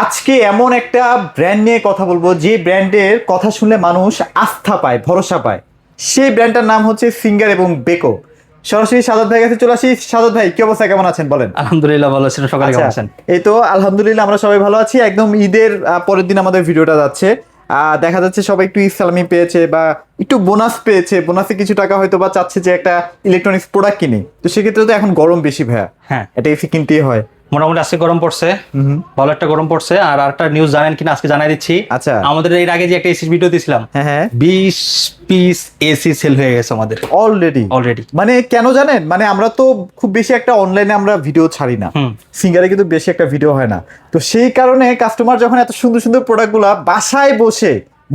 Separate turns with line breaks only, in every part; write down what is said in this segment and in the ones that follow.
আজকে এমন একটা ব্র্যান্ড নিয়ে কথা বলবো যে ব্র্যান্ডের কথা শুনলে মানুষ আস্থা পায়, ভরসা পায়। সেই ব্র্যান্ডটার নাম হচ্ছে সিঙ্গার এবং বেকো। সরাসরি সাদত ভাই কাছে চলে আসি। সাদত ভাই, কি অবস্থা, কেমন আছেন বলেন?
আলহামদুলিল্লাহ ভালো আছেন, সকালে কেমন আছেন?
এই তো আলহামদুলিল্লাহ, আমরা সবাই ভালো আছি। একদম ঈদের পরের দিন আমাদের ভিডিওটা যাচ্ছে। দেখা যাচ্ছে সবাই একটু ঈদ সালামি পেয়েছে বা একটু বোনাস পেয়েছে, বোনাসে কিছু টাকা হয়তো বা চাচ্ছে যে একটা ইলেকট্রনিক্স প্রোডাক্ট কিনে। তো সেক্ষেত্রে তো এখন গরম বেশি ভাইয়া,
হ্যাঁ
এটা এসি কিনতেই হয়।
মোটামুটি আজকে গরম পড়ছে, ভালো একটা গরম পড়ছে। আর একটা নিউজ জানেন কিনা আজকে জানাই দিচ্ছি।
আচ্ছা,
আমাদের এর আগে যে একটা এসি ভিডিও দিয়েছিলাম,
হ্যাঁ হ্যাঁ,
20 পিস এসি সেল হয়ে গেছে আমাদের
অলরেডি। মানে কেন জানেন, মানে আমরা তো খুব বেশি একটা অনলাইনে আমরা ভিডিও ছাড়ি না, সিঙ্গারে কিন্তু বেশি একটা ভিডিও হয় না। তো সেই কারণে কাস্টমার যখন এত সুন্দর সুন্দর প্রোডাক্টগুলা বাসায় বসে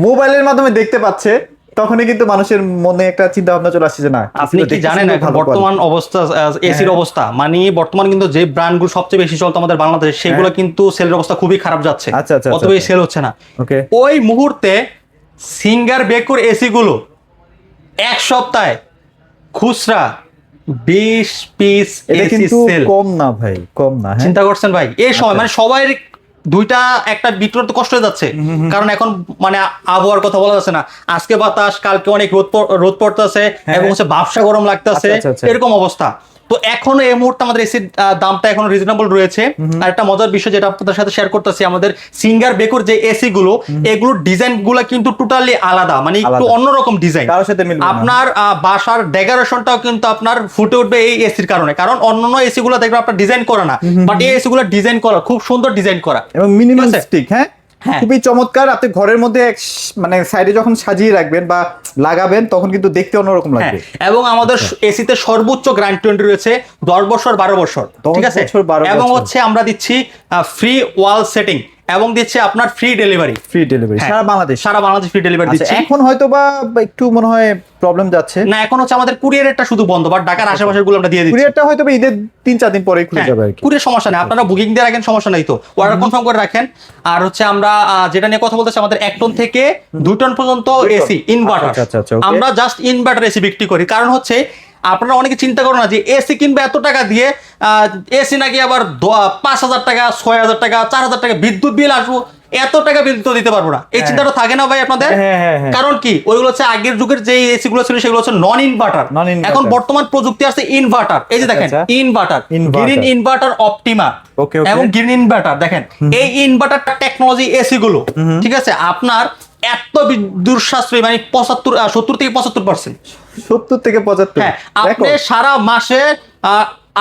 মোবাইলের মাধ্যমে দেখতে পাচ্ছে, তখনই কিন্তু মানুষের মনে একটা চিন্তা ভাবনা চলে আসছে যে না।
আপনি কি জানেন এখন বর্তমান অবস্থা এসির অবস্থা, মানে বর্তমান কিন্তু যে ব্র্যান্ডগুলো সবচেয়ে বেশি চলতো আমাদের বাংলাদেশে, সেগুলো কিন্তু সেলের অবস্থা খুবই খারাপ যাচ্ছে।
আচ্ছা আচ্ছা,
অত বেশি সেল হচ্ছে না।
ওকে,
ওই মুহূর্তে সিঙ্গার বেকুর এসি গুলো এক সপ্তাহে খুচরা 20 পিস
এটা
এসি
কিন্তু
সেল।
কম না ভাই, কম না।
চিন্তা করছেন ভাই, এই সময় মানে সবাই দুইটা একটা বিক্রয় তো কষ্ট হয়ে যাচ্ছে, কারণ এখন মানে আবহাওয়ার কথা বলা যাচ্ছে না। আজকে বাতাস, কালকে অনেক রোদ পড়তেছে এবং হচ্ছে ভাবসা গরম লাগতেছে, এরকম অবস্থা। তো এখনো এই মুহূর্তে আমাদের এসির দামটা এখনো রিজনেবল রয়েছে। আর একটা মজার বিষয় যেটা আপনাদের সাথে শেয়ার করতেছি, আমাদের সিঙ্গার বেকুর যে এসি গুলো, এগুলোর ডিজাইন গুলো কিন্তু টোটালি আলাদা, মানে একটু অন্যরকম ডিজাইন। আপনার বাসার ডেকোরেশনটাও কিন্তু আপনার ফুটে উঠবে এই এসির কারণে, কারণ অন্যান্য এসি গুলো দেখবেন আপনার ডিজাইন করা না, বাট এই এসি গুলো ডিজাইন করা, খুব সুন্দর ডিজাইন করা
এবং মিনিমালিস্টিক। হ্যাঁ, খুবই চমৎকার। আপনি ঘরের মধ্যে মানে সাইডে যখন সাজিয়ে রাখবেন বা লাগাবেন, তখন কিন্তু দেখতে অন্যরকম লাগবে।
এবং আমাদের এসিতে সর্বোচ্চ গ্যারান্টি রয়েছে 10 বছর 12 বছর, ঠিক আছে? এবং হচ্ছে আমরা দিচ্ছি ফ্রি ওয়াল সেটিং এবং দিচ্ছে আপনার ফ্রি ডেলিভারি
সারা বাংলাদেশ
ফ্রি ডেলিভারি দিচ্ছি।
এখন হয়তো বা একটু মনে হয় প্রবলেম যাচ্ছে
না, এখন হচ্ছে আমাদের কুরিয়ারটা শুধু বন্ধ, বাট ঢাকার আশেপাশের গুলো আমরা দিয়ে দিচ্ছি।
কুরিয়ারটা হয়তো বা ঈদের 3-4 দিন পরে খুলে যাবে আর কি।
কুরিয়ার সমস্যা নেই, আপনারা বুকিং দিয়ে রাখেন, সমস্যা নাই। তো অর্ডার কনফার্ম করে রাখেন। আর হচ্ছে আমরা যেটা নিয়ে কথা বলতেছি, আমাদের 1 টন থেকে 2 টন পর্যন্ত এসি ইনভার্টার, আমরা জাস্ট ইনভার্টার এসি বিক্রি করি। কারণ হচ্ছে আপনারা অনেকে চিন্তা করো না যে এসি কিনবে এত টাকা দিয়ে, এসি নাকি আবার 5,000 টাকা, 6,000 টাকা, 4,000 টাকা বিদ্যুৎ বিল আসবো, এত টাকা বিল তো দিতে পারবো না। এই চিন্তাটা থাকে না ভাই আপনাদের? কারণ কি, ওইগুলো হচ্ছে আগের যুগের যে এসি গুলো ছিল সেগুলো হচ্ছে নন ইনভার্টার। এখন বর্তমান প্রযুক্তি আছে ইনভার্টার। এই যে দেখেন ইনভার্টার, গ্রিন ইনভার্টার অপটিমা এবং গ্রিন ইনভার্টার। দেখেন এই ইনভার্টার টেকনোলজি এসি গুলো, ঠিক আছে, আপনার এত বিদ্যুৎ সাশ্রয়ী, মানে 70 থেকে 75%।
70 থেকে 75।
হ্যাঁ, আপনি সারা মাসে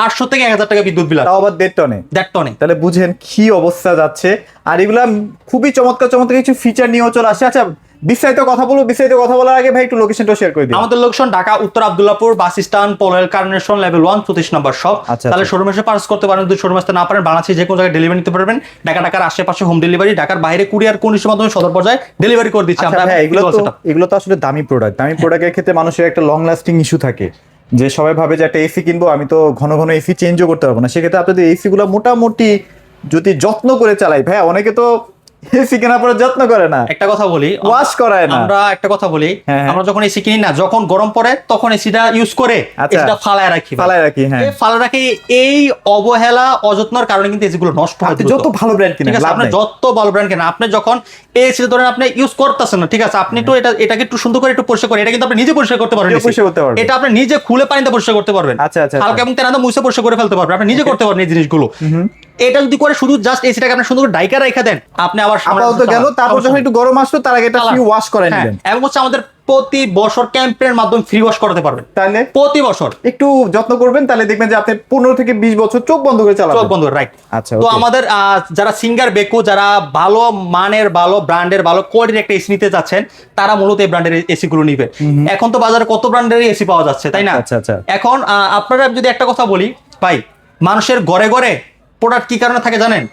800 থেকে 1,000 টাকা বিদ্যুৎ বিল,
তাও আবার 1.5 টনে। তাহলে বুঝেন কি অবস্থা যাচ্ছে। আর এগুলা খুবই চমৎকার কিছু ফিচার নিয়েও চলে আসে। আচ্ছা, বিস্তারিত কথা বলার আগে ভাই একটু লোকেশনটা শেয়ার করে দিন।
আমাদের লোকেশন ঢাকা উত্তর Abdullahpur bus stand, Polwel carnation, level 1, 34 নম্বর শপ। তাহলে শোরুমে এসে পারচেজ করতে পারেন। যদি শোরুমে আসতে না পারেন, বাংলাদেশে যে কোনো জায়গায় ডেলিভারি নিতে পারবেন। ঢাকার আশেপাশে হোম ডেলিভারি, ঢাকার বাইরে কুরিয়ার কন্ডিশনের মাধ্যমে সদর পর্যায়ে ডেলিভারি করে দিচ্ছি আমরা।
এগুলো তো আসলে দামি প্রোডাক্টের ক্ষেত্রে মানুষের একটা লং লাস্টিং ইস্যু থাকে, যে সবাই ভাবে যে একটা এসি কিনবো, আমি তো ঘন ঘন এসি চেঞ্জও করতে পারবো না। সেক্ষেত্রে আপনাদের এসি গুলো মোটামুটি যদি যত্ন করে চালাই, ভাই অনেকে তো এসি কেনার পরে যত্ন করে না,
একটা কথা বলি,
ওয়াশ করায় না।
আমরা একটা কথা বলি, আমরা যখন এসি কিনি না, যখন গরম পড়ে তখন এসিটা ইউজ করে এসিটা ফালায় রাখি। হ্যাঁ, ফালায় রাখি। এই অবহেলা অযত্নের কারণে কিন্তু এসিগুলো নষ্ট হয়।
যত ভালো ব্র্যান্ড কিনেন,
আপনি যত ভালো ব্র্যান্ড কেনেন, আপনি যখন এসি ধরেন আপনি ইউজ করতেছেন না, ঠিক আছে, আপনি তো এটাকে একটু সুন্দর করে একটু পরিষ্কার করে, এটা কিন্তু আপনি নিজে পরিষ্কার করতে পারবেন। এটা আপনি নিজে খুলে পানিতে পরিষ্কার করতে পারবেন। হালকা এবং তেনাতে মুছে পরিষ্কার করে ফেলতে পারবেন, আপনি নিজে করতে পারবেন এই জিনিসগুলো। এটা যদি করে শুধু জাস্ট এসিটাকে আপনি সুন্দর করে ডাইকা রেখে দেন, আপনি আবার
গেল, তারপর যখন একটু গরম আসলো তার আগে এটা ফ্রি ওয়াশ করে নেবেন।
এবং হচ্ছে আমাদের প্রতি বছর ক্যাম্পেইনের মাধ্যমে ফ্রি ওয়াশ করতে পারবেন।
তাহলে
প্রতি বছর
একটু যত্ন করবেন, তাহলে দেখবেন যে আপনি 15 থেকে 20 বছর চোখ বন্ধ করে চালাবেন।
চোখ বন্ধ, রাইট।
আচ্ছা,
তো আমাদের যারা সিঙ্গার বেকো, যারা ভালো মানের, ভালো ব্র্যান্ডের, ভালো কোয়ালিটির একটা এসি নিতে যাচ্ছেন, তারা মূলত এই ব্র্যান্ডের এসি গুলো নিবে। এখন তো বাজারে কত ব্র্যান্ডের এসি পাওয়া যাচ্ছে, তাই না? এখন আপনারা যদি একটা কথা বলি ভাই, মানুষের ঘরে ঘরে প্রোডাক্ট কি কারণে থাকে জানেন?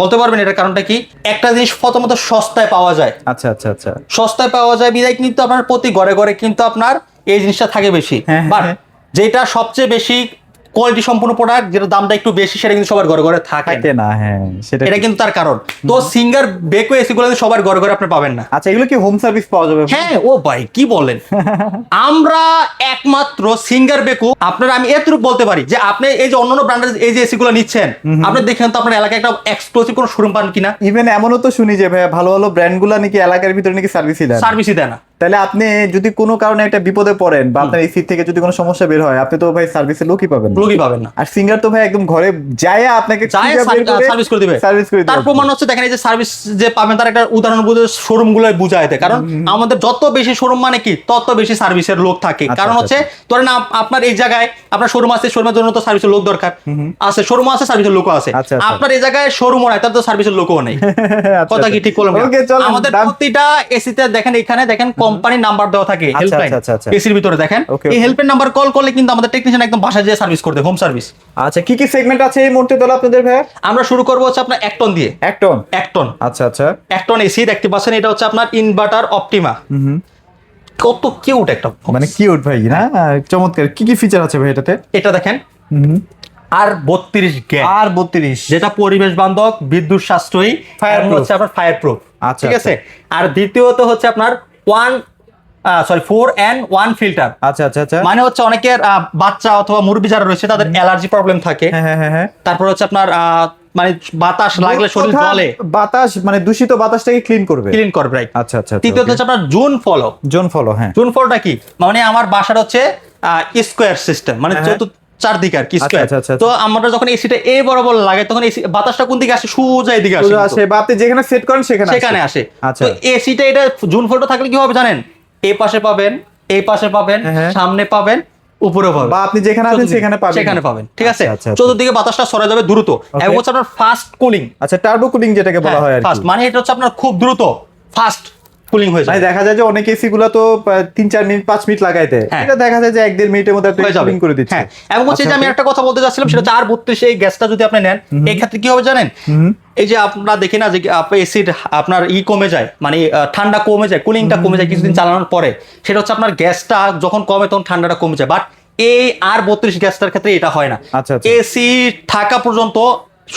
বলতে পারবেন এটার কারণটা কি? একটা জিনিস প্রথমত সস্তায় পাওয়া যায়।
আচ্ছা আচ্ছা আচ্ছা,
সস্তায় পাওয়া যায় বিধায় কিন্তু আপনার প্রতি ঘরে ঘরে কিন্তু আপনার এই জিনিসটা থাকে বেশি। বাট যেটা সবচেয়ে বেশি কোয়ালিটি সম্পূর্ণ প্রোডাক্ট, যেটা দামটা একটু বেশি, সেটা কিন্তু সবার ঘরে ঘরে থাকে
না। হ্যাঁ, সেটা
এটা কিন্তু তার কারণ। তো সিঙ্গার বেকো এসি গুলো সবার ঘরে ঘরে আপনি পাবেন না।
আচ্ছা, এগুলো কি হোম সার্ভিস পাওয়া যাবে?
হ্যাঁ, ও ভাই কি বলেন, আমরা একমাত্র সিঙ্গার বেকো। আপনারা আমি এতটুকু বলতে পারি যে আপনি এই যে অন্যান্য ব্র্যান্ডের এই যে এসি গুলো নিচ্ছেন, আপনি দেখেন তো আপনার এলাকায় একটা এক্সক্লুসিভ কোনো শোরুম পান কিনা।
ইভেন এমনও তো শুনি যে ভাই ভালো ভালো ব্র্যান্ড গুলা নাকি এলাকার ভিতরে নাকি সার্ভিসই
দেয় না।
তাহলে আপনি যদি কোনো কারণে একটা বিপদে পড়েন বা আপনার এসি থেকে যদি কোনো সমস্যা বের হয়, আপনি তো ভাই সার্ভিসের লোকই পাবেন
না।
আর সিঙ্গার তো ভাই একদম ঘরে যায় আপনাকে
সার্ভিস করে দিবে। তার প্রমাণ হচ্ছে দেখেন এই যে সার্ভিস যে পাবেন, তার একটা উদাহরণ বুঝে শোরুম গুলো বুঝায় দেয়। কারণ আমাদের যত বেশি শোরুম মানে কি তত বেশি সার্ভিসের লোক থাকে। কারণ হচ্ছে ধরেন আপনার এই জায়গায় আপনার শোরুম আছে, শোরুমের জন্য তো সার্ভিসের লোক দরকার আছে, শোরুম আছে, সার্ভিসের লোকও আছে। আপনার এই জায়গায় শোরুমও নাই, তার তো সার্ভিসের লোকও নেই। কথা কি ঠিক বললাম? আমাদের প্রতিটা এসিতে দেখেন, এখানে দেখেন কোম্পানির নাম্বার দেওয়া থাকে, হেল্পলাইন এসির ভিতরে দেখেন। এই হেল্পলাইন নাম্বার কল করলে কিন্তু আমাদের টেকনিশিয়ান একদম বাসায় যেয়ে সার্ভিস করে দেয়, হোম সার্ভিস।
আচ্ছা, কি কি সেগমেন্ট আছে এই মুহূর্তে তাহলে আপনাদের ভাই?
আমরা শুরু করব হচ্ছে আপনার একটন দিয়ে। একটন।
আচ্ছা।
একটন এসি দেখতে পাচ্ছেন, এটা হচ্ছে আপনার ইনভার্টার অপটিমা। কত কিউট একটা,
মানে কিউট ভাই না, চমৎকার। কি কি ফিচার আছে ভাই এটাতে?
এটা দেখেন আর 32 গ্যাস,
আর 32,
যেটা পরিবেশ বান্ধব, বিদ্যুৎ সাশ্রয়ী, হচ্ছে আপনার ফায়ার প্রুফ। ঠিক আছে। আর দ্বিতীয়ত হচ্ছে আপনার 4 and 1 ফিল্টার।
আচ্ছা।
মানে হচ্ছে অনেকের বাচ্চা অথবা মুরব্বি যারা রয়েছে তাদের অ্যালার্জি প্রবলেম থাকে।
হ্যাঁ।
তারপর হচ্ছে আপনার মানে বাতাস লাগলে শরীর জ্বলে,
বাতাস মানে দূষিত বাতাসটাকে ক্লিন করবে রাইট। আচ্ছা।
তৃতীয়ত হচ্ছে আপনার জোন ফলো। হ্যাঁ, জোন ফলোটা কি? মানে আমার বাসার হচ্ছে স্কোয়ার সিস্টেম, মানে চারদিকে আর কি স্কোয়ার। তো আমরা যখন এসিটা এই বরাবর লাগাই, তখন এসি বাতাসটা কোন দিকে আসে? সোজা এদিকে আসে,
বা আপনি যেখানে সেট করেন সেখানে আসে।
তো এসিটা এটা জোন ফলো থাকলে কি হবে জানেন? এই পাশে পাবেন, এই পাশে পাবেন, সামনে পাবেন, উপরে পাবেন,
বা আপনি যেখানে আছেন সেখানে পাবেন।
ঠিক আছে। চতুর্দিকে বাতাসটা সরে যাবে দ্রুত। এবং হচ্ছে আপনার ফাস্ট কুলিং।
আচ্ছা, টার্বো কুলিং যেটাকে বলা হয় আর কি।
ফাস্ট মানে এটা হচ্ছে আপনার খুব দ্রুত ফাস্ট কুলিং হয়ে যায়।
দেখা যায় যে অনেক এসি গুলো তো 3-4 মিনিট 5 মিনিট লাগাই দেয়, এটা দেখা যায় যে 1-1.5 মিনিটের মধ্যে কুলিং করে দিচ্ছে।
এবং হচ্ছে যে আমি একটা কথা বলতে যাচ্ছিলাম, সেটা হচ্ছে R32 এই গ্যাসটা যদি আপনি নেন, এই ক্ষেত্রে কি হবে জানেন? এই যে আপনারা দেখি না যে এসির আপনার কমে যায়, মানে ঠান্ডা কমে যায়, কুলিংটা কমে যায় কিছুদিন চালানোর পরে। সেটা হচ্ছে আপনার গ্যাসটা যখন কমে তখন ঠান্ডাটা কমে যায়। বাট এই R32 গ্যাসটার ক্ষেত্রে এটা হয় না। এসি থাকা পর্যন্ত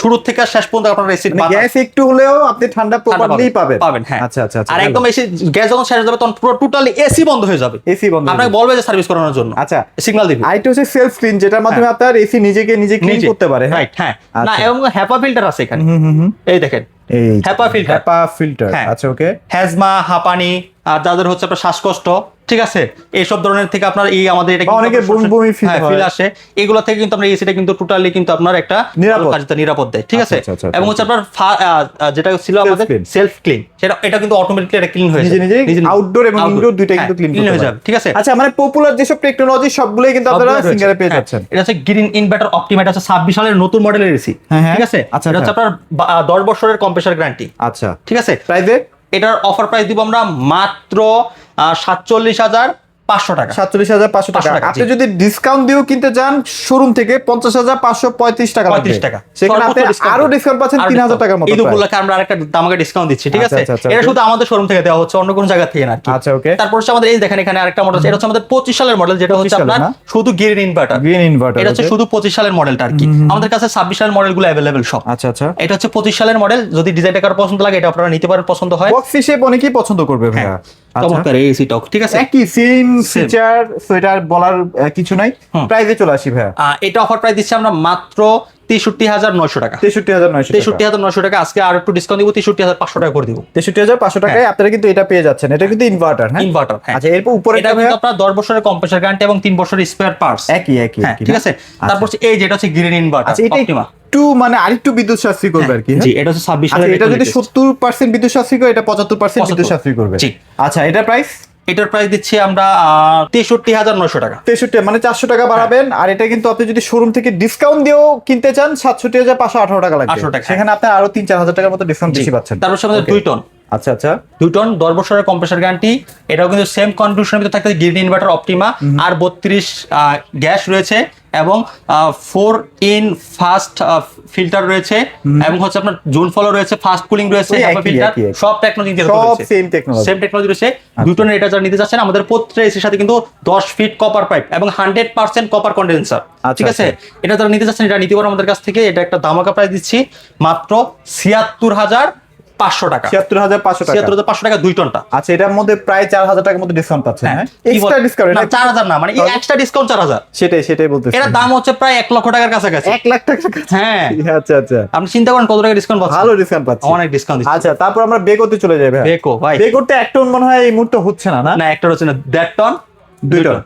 শুরু থেকে শেষ পর্যন্ত আপনার এসি
গ্যাস একটু হলেও আপনি ঠান্ডা প্রপারলি পাবেন।
হ্যাঁ।
আচ্ছা।
আর একদম এসি গ্যাস যখন শেষ হয়ে যাবে তখন পুরো টোটালি এসি বন্ধ হয়ে যাবে। আপনাকে বলবে যে সার্ভিস করানোর জন্য।
আচ্ছা,
সিগন্যাল দিবে।
আইটা হচ্ছে সেলফ ক্লিন, যেটার মাধ্যমে আপনার এসি নিজে ক্লিন করতে পারে।
রাইট। হ্যাঁ। না, এবং হ্যাপা ফিল্টার আছে এখানে। এই দেখেন, হ্যাপা ফিল্টার।
আচ্ছা, ওকে।
হ্যাজমা, হাঁপানি, আর যাদের হচ্ছে আপনার শ্বাসকষ্ট, ঠিক আছে, এইসব ধরনের থেকে আপনার আমাদের এটা
অনেকে বমি
ফিল আসে, এগুলো থেকে কিন্তু আপনার এসিটা কিন্তু টোটালি কিন্তু আপনার একটা নিরাপদ দেয়। ঠিক আছে। এবং হচ্ছে আপনার যেটা ছিল আমাদের সেলফ ক্লিন, সেটা এটা কিন্তু অটোমেটিক্যালি এটা ক্লিন হয়ে যায়,
নিজে আউটডোর এবং ইনডোর দুইটাই কিন্তু ক্লিন হয়ে যাবে।
ঠিক আছে।
আচ্ছা, মানে পপুলার যেসব টেকনোলজি সবগুলোই কিন্তু আপনারা সিঙ্গারে পেয়ে যাচ্ছেন।
এটা হচ্ছে গ্রিন ইনভার্টার অপটিমা, এটা হচ্ছে 26 সালের নতুন মডেলের এসি। ঠিক আছে। এটা হচ্ছে আপনার 10 বছরের কম্প্রেসার গ্যারান্টি।
আচ্ছা,
ঠিক আছে।
প্রাইসে
এটার অফার প্রাইস দিব আমরা মাত্র 47,500 টাকা।
47,500 টাকা। আপনি যদি ডিসকাউন্ট দিয়েও কিনতে চান শোরুম থেকে 50,535 টাকা লাগবে। সেখানে আপনি আরো ডিসকাউন্ট পাচ্ছেন 3,000 টাকার মতো।
এই দুগুলোকে আমরা আরেকটা দামাকে ডিসকাউন্ট দিচ্ছি। ঠিক আছে। এটা শুধু আমাদের শোরুম থেকে দেওয়া হচ্ছে, অন্য কোনো জায়গা থেকে না।
আচ্ছা, ওকে।
তারপর হচ্ছে আমাদের এই দেখেন এখানে আরেকটা মডেল, এটা হচ্ছে আমাদের 25 সালের মডেল, যেটা হচ্ছে আপনার শুধু গ্রিন ইনভার্টার। এটা হচ্ছে শুধু 25 সালের মডেলটা আর কি। আমাদের কাছে 26 সালের মডেলগুলো अवेलेबल সব।
আচ্ছা।
এটা হচ্ছে 25 সালের মডেল। যদি ডিজাইনটা কারো পছন্দ লাগে, এটা আপনারা নিতে পারেন, পছন্দ হয়।
বক্স হিসেবে অনেকেই পছন্দ করবে ভাইয়া।
চমৎকার এই এসি টক। ঠিক আছে।
একই সেম ফিচার, সোয়েটার বলার কিছু নাই। প্রাইসে চলে আসি ভাইয়া।
এটা অফার প্রাইস দিচ্ছি আমরা মাত্র 63,900 টাকা।
63,900
টাকা। আজকে আর একটু ডিসকাউন্ট দিব, 63,500 টাকা করে দিব।
63,500 টাকায় আপনারা কিন্তু এটা পেয়ে যাচ্ছেন। এটা কিন্তু ইনভার্টার। হ্যাঁ,
ইনভার্টার।
আচ্ছা, এরপর উপরে
এটা কিন্তু আপনার 10 বছরের কম্প্রেসার গ্যারান্টি এবং 3 বছরের স্পেয়ার পার্টস।
একই।
ঠিক আছে। তারপর এই যেটা হচ্ছে গ্রিন ইনভার্টার অপটিমা,
একটু মানে আরেকটু বিদ্যুৎ সাশ্রয়ী করবে আর কি।
জি, এটা হচ্ছে 26 সালের।
এটা যদি 70% বিদ্যুৎ সাশ্রয়ী করে, এটা 75% বিদ্যুৎ সাশ্রয়ী করবে।
জি।
আচ্ছা, এটা প্রাইস?
এটার প্রাইস দিচ্ছি আমরা 63,900 টাকা।
63 মানে 400 টাকা বাড়াবেন। আর এটা কিন্তু আপনি যদি শোরুম থেকে ডিসকাউন্ট দিয়েও কিনতে চান 67,518 টাকা লাগবে। সেখানে আপনি আরো 3-4 হাজার টাকার মতো ডিসকাউন্ট বেশি পাচ্ছেন।
তারপর আমাদের 2 টন
আচ্ছা আচ্ছা
2 টন 10 বছরের কম্প্রেসার গ্যারান্টি। এটাও কিন্তু সেম কনফিগারেশনের ভিতরে থাকতে গ্রিন ইনভার্টার অপটিমা আর 32 গ্যাস রয়েছে এবং 4 ইন ফাস্ট ফিল্টার রয়েছে এবং হচ্ছে আপনার জোন ফলো রয়েছে, ফাস্ট কুলিং রয়েছে, HEPA ফিল্টার, সব টেকনোলজি দিয়ে রয়েছে, সেম টেকনোলজি রয়েছে। 2 টনের এটা যারা নিতে চাচ্ছেন আমাদের প্রত্যেকটা এসির সাথে কিন্তু 10 ফিট কপার পাইপ এবং 100% কপার কন্ডেন্সার, ঠিক আছে। এটা যারা নিতে চাচ্ছেন এটা নিতে পারেন আমাদের কাছ থেকে। এটা একটা ধামাকা প্রাইস দিচ্ছি মাত্র 76,500 টাকা।
76,500 টাকা,
76,500 টাকা 2 টনটা।
আচ্ছা এটার মধ্যে প্রায় 4,000 টাকার মধ্যে ডিসকাউন্ট পাচ্ছেন। হ্যাঁ এক্সট্রা ডিসকাউন্ট
না 4,000 না, মানে এক্সট্রা ডিসকাউন্ট 4,000।
সেটাই বলতেছি,
এর দাম হচ্ছে প্রায় 1 লক্ষ টাকার কাছাকাছি।
1 লাখ টাকা।
হ্যাঁ
আচ্ছা আচ্ছা,
আপনি চিন্তা করেন কত টাকা ডিসকাউন্ট পাচ্ছেন।
ভালো ডিসকাউন্ট পাচ্ছেন,
অনেক ডিসকাউন্ট দিচ্ছে।
আচ্ছা তারপর আমরা বেকোতে চলে যাই ভাই।
ভাই
বেকোতে 1 টন মনে হয় এই মুহূর্তে হচ্ছে না।
না একটা হচ্ছে না, 1.5 টন
2 টন।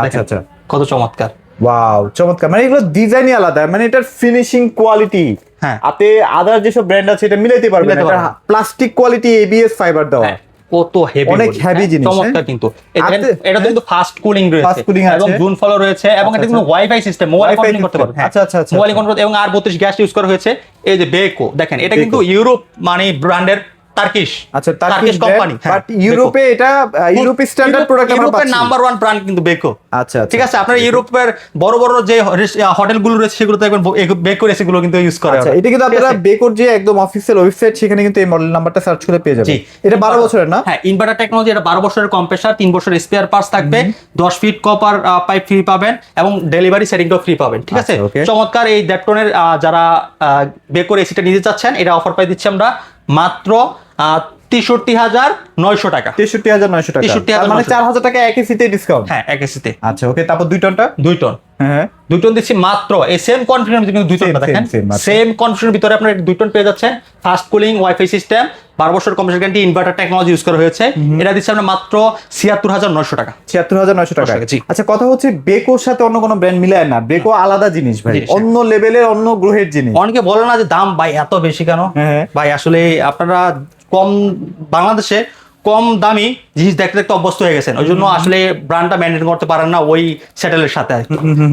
আচ্ছা আচ্ছা,
কত চমৎকার,
ওয়াও চমৎকার। মানে এগুলো ডিজাইনই আলাদা, মানে এটার ফিনিশিং কোয়ালিটি
হ্যাঁ
আপনি আদার যেসব ব্র্যান্ড আছে এটা মিলাইতে পারবেন না। এটা প্লাস্টিক কোয়ালিটি ABS ফাইবার দেওয়া,
কত হেভি,
অনেক হেভি জিনিস,
চমৎকার। কিন্তু এটা কিন্তু ফাস্ট কুলিং রয়েছে এবং জোন ফলো রয়েছে এবং এটা কিন্তু ওয়াইফাই সিস্টেম, মোবাইল কন্ট্রোল করতে পারবেন।
আচ্ছা আচ্ছা,
মোবাইল কন্ট্রোল এবং আর 32 গ্যাস ইউজ করা হয়েছে। এই যে বেকো দেখেন, এটা কিন্তু ইউরোপ মানে ব্র্যান্ডের টার্কিশ,
আচ্ছা টার্কিশ
কোম্পানি,
বাট ইউরোপে এটা ইউরোপে স্ট্যান্ডার্ড প্রোডাক্ট আমরা পাচ্ছি।
ইউরোপের নাম্বার 1 ব্র্যান্ড কিন্তু বেকো।
আচ্ছা
ঠিক আছে, আপনার ইউরোপের বড় বড় যে হোটেলগুলো রয়েছে সেগুলো দেখবেন বেকো রেসিপিগুলো কিন্তু ইউজ করে।
আচ্ছা এটা কিন্তু আপনারা বেকোর যে একদম অফিশিয়াল ওয়েবসাইট সেখানে কিন্তু এই মডেল নাম্বারটা সার্চ করে পেয়ে যাবেন। এটা 12 বছরের না?
হ্যাঁ ইনভার্টার টেকনোলজি, এটা 12 বছরের কম্প্রেসার, 3 বছরের স্পেয়ার পার্টস থাকবে, 10 ফিট কপার পাইপ ফ্রি পাবেন এবং ডেলিভারি সেটিংটাও ফ্রি পাবেন। ঠিক আছে, চমৎকার। এই ডেটটনের যারা বেকোর এসিটা নিতে চাচ্ছেন এটা অফার প্রাইস দিচ্ছি আমরা মাত্র 63,900 টাকা।
63,900 টাকা, তার মানে 4,000 টাকা এক এসিতে ডিসকাউন্ট।
হ্যাঁ এক এসিতে।
আচ্ছা ওকে, তারপর 2 টনটা?
2 টন,
হ্যাঁ
2 টন দিচ্ছি মাত্র এই সেম কনফিগারেশনের ভিতরে, কিন্তু 2 টনটা দেখেন সেম কনফিগারেশনের ভিতরে আপনারা 2 টন পেয়ে যাচ্ছেন। ফাস্ট কুলিং, ওয়াইফাই সিস্টেম, 12 বছর compressor guarantee, inverter technology use করা হয়েছে। এটা দিচ্ছি আমরা মাত্র 76,900 টাকা।
76,900 টাকা। আচ্ছা কথা হচ্ছে বেকোর সাথে অন্য কোনো ব্র্যান্ড মিলায় না, বেকো আলাদা জিনিস ভাই, অন্য লেভেলের, অন্য গ্রহের জিনিস।
অনেকে বলে না যে দাম ভাই এত বেশি কেন। ভাই আসলে আপনারা কম বাংলাদেশে কম দামি জিনিস দেখতে দেখতে অভ্যস্ত হয়ে গেছেন, ওই জন্য আসলে ব্র্যান্ডটা মেনটেন করতে পারেন না ওই সেটেলের সাথে।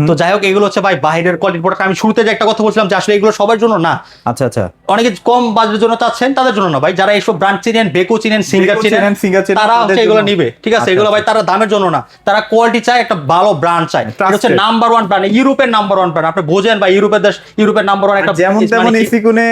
তো যাই হোক, এগুলো হচ্ছে ভাই বাইরের কোয়ালিটি প্রোডাক্ট। আমি শুরুতে যে একটা কথা বলছিলাম যে আসলে এগুলো সবার জন্য না।
আচ্ছা আচ্ছা,
অনেকে কম বাজেটের জন্য চাচ্ছেন তাদের জন্য না ভাই, যারা এইসব ব্র্যান্ড চিনেন, বেকো চিনেন, সিঙ্গার চিনেন, তারা হচ্ছে এগুলো নিবে। ঠিক আছে, এগুলো ভাই তারা দামের জন্য না, তারা কোয়ালিটি চায়, একটা ভালো ব্র্যান্ড চায়। এটা হচ্ছে নাম্বার 1 ব্র্যান্ড, ইউরোপের নাম্বার 1 ব্র্যান্ড। আপনি বোঝেন ভাই, ইউরোপের দেশ, ইউরোপের নাম্বার 1 একটা
যেমন তেমন এসি কিনে,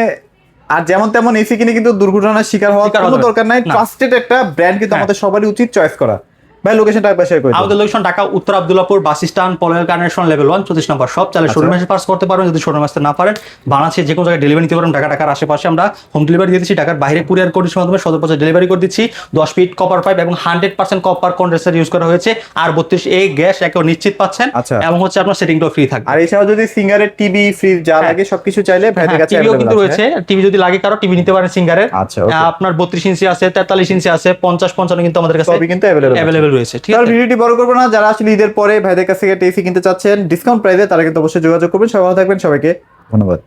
আর যেমন তেমন এসি কিনে কিন্তু দুর্ঘটনার শিকার হওয়ার কোনো দরকার নাই। ট্রাস্টেড একটা ব্র্যান্ড কিন্তু আমাদের সবারই উচিত চয়েস করা। ভাই লোকেশনটা একবার শেয়ার করে দিন।
আমাদের লোকেশন ঢাকা উত্তর আব্দুল্লাহপুর বাস স্ট্যান্ড, পলিওর কানেকশন, লেভেল 1, 34 নম্বর শপ। চাইলে শোরুমে এসে পার্স করতে পারবেন, যদি শোরুমে আসতে না পারেন বাংলাদেশে যে কোনো জায়গায় ডেলিভারি নিতে পারেন। ঢাকার আশেপাশে আমরা হোম ডেলিভারি দিয়ে দিচ্ছি, ঢাকার বাইরে কুরিয়ার কন্ডিশনের মাধ্যমে সদর পর্যায়ে ডেলিভারি করে দিচ্ছি। 10 ফিট কপার পাইপ এবং 100% কপার কন্ডেন্সার ইউজ করা হয়েছে, আর 32 এই গ্যাস একেও নিশ্চিত পাচ্ছেন এবং হচ্ছে আপনার সেটিংটাও ফ্রি থাকবে।
আর এছাড়াও যদি সিঙ্গারের টিভি, ফ্রিজ যা লাগে সবকিছু চাইলে ভাইদের কাছে
টিভিও কিন্তু রয়েছে। টিভি যদি লাগে কারো, টিভি নিতে পারেন সিঙ্গারের।
আচ্ছা
আপনার 32 ইঞ্চি আছে, 43 ইঞ্চি আছে, 50, 55 কিন্তু আমাদের কাছে
সবই কিন্তু
अवेलेबल রয়েছে। ঠিক আছে,
ভিডিওটি বড় করব না, যারা আসলে ঈদের পরে ভাইদের কাছ থেকে এসি কিনতে চাচ্ছেন ডিসকাউন্ট প্রাইসে, তারা কিন্তু অবশ্যই যোগাযোগ করবেন। সবাই ভালো থাকবেন, সবাইকে ধন্যবাদ।